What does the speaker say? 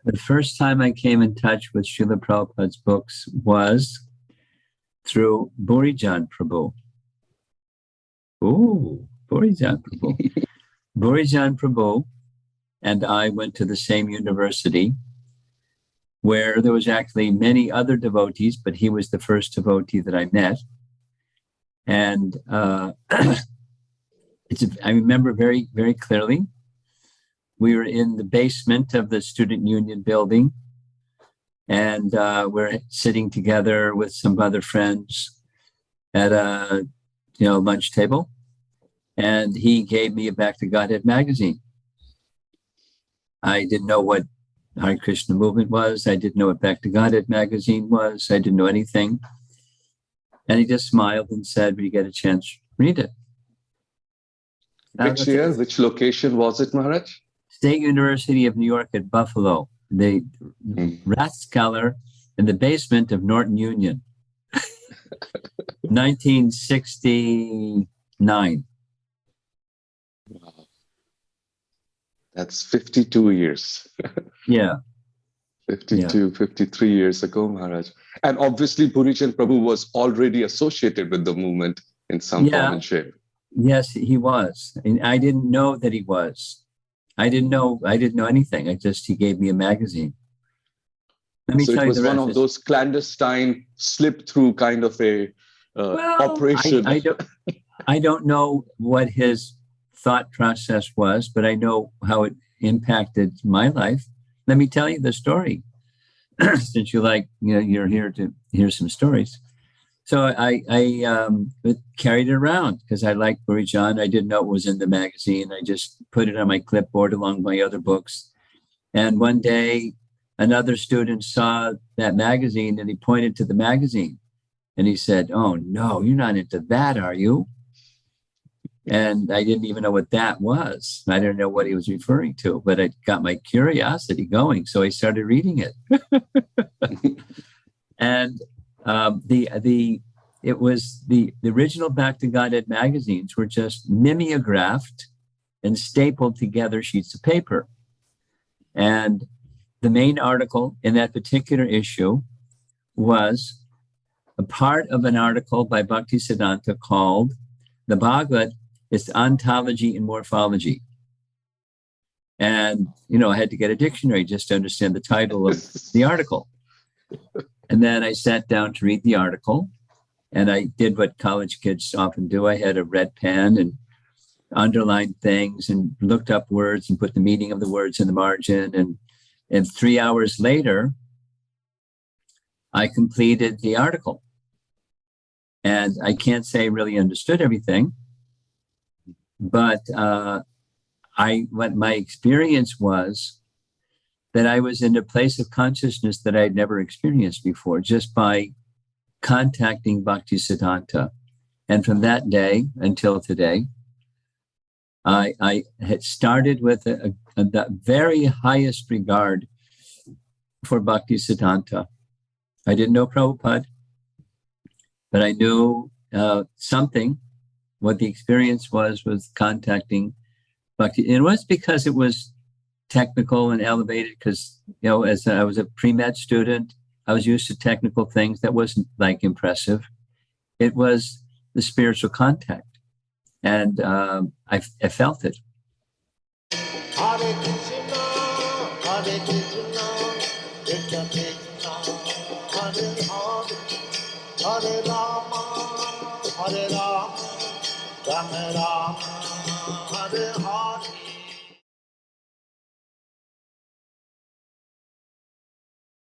The first time I came in touch with Srila Prabhupada's books was through Burijan Prabhu. Ooh, Burijan Prabhu. Burijan Prabhu and I went to the same university where there was actually many other devotees, but he was the first devotee that I met. And I remember very, very clearly, we were in the basement of the student union building, and we're sitting together with some other friends at a lunch table. And he gave me a Back to Godhead magazine. I didn't know what Hare Krishna movement was. I didn't know what Back to Godhead magazine was. I didn't know anything. And he just smiled and said, when you get a chance, read it. Which year, which location was it, Maharaj? State University of New York at Buffalo. The Rathskeller in the basement of Norton Union. 1969. Wow. That's 52 years. Yeah. 53 years ago, Maharaj. And obviously, Burijan Prabhu was already associated with the movement in some form and shape. Yes, he was. And I didn't know that he was. I didn't know anything. He gave me a magazine. Let me tell you, it was one of those clandestine slip-through kind of a operation. I don't know what his thought process was, but I know how it impacted my life. Let me tell you the story, since you're here to hear some stories. So I carried it around because I liked Burijan. I didn't know it was in the magazine. I just put it on my clipboard along with my other books. And one day, another student saw that magazine and he pointed to the magazine and he said, "Oh, no, you're not into that, are you?" And I didn't even know what that was. I didn't know what he was referring to, but it got my curiosity going. So I started reading it. And it was the original Back to Godhead magazines were just mimeographed and stapled together sheets of paper. And the main article in that particular issue was a part of an article by Bhaktisiddhanta called "The Bhagavad is Ontology and Morphology." And, I had to get a dictionary just to understand the title of the article. And then I sat down to read the article, and I did what college kids often do. I had a red pen and underlined things and looked up words and put the meaning of the words in the margin. And 3 hours later, I completed the article. And I can't say I really understood everything, but what my experience was that I was in a place of consciousness that I'd never experienced before, just by contacting Bhaktisiddhanta. And from that day until today, I had started with the very highest regard for Bhaktisiddhanta. I didn't know Prabhupada, but I knew something. What the experience was contacting Bhakti. And it was because it was technical and elevated, because, as I was a pre-med student, I was used to technical things that wasn't impressive. It was the spiritual contact. And I felt it. Hare Krishna, Hare Krishna, Krishna Krishna, Hare Hare, Hare Rama, Hare Rama, Rama Rama, Hare Hare.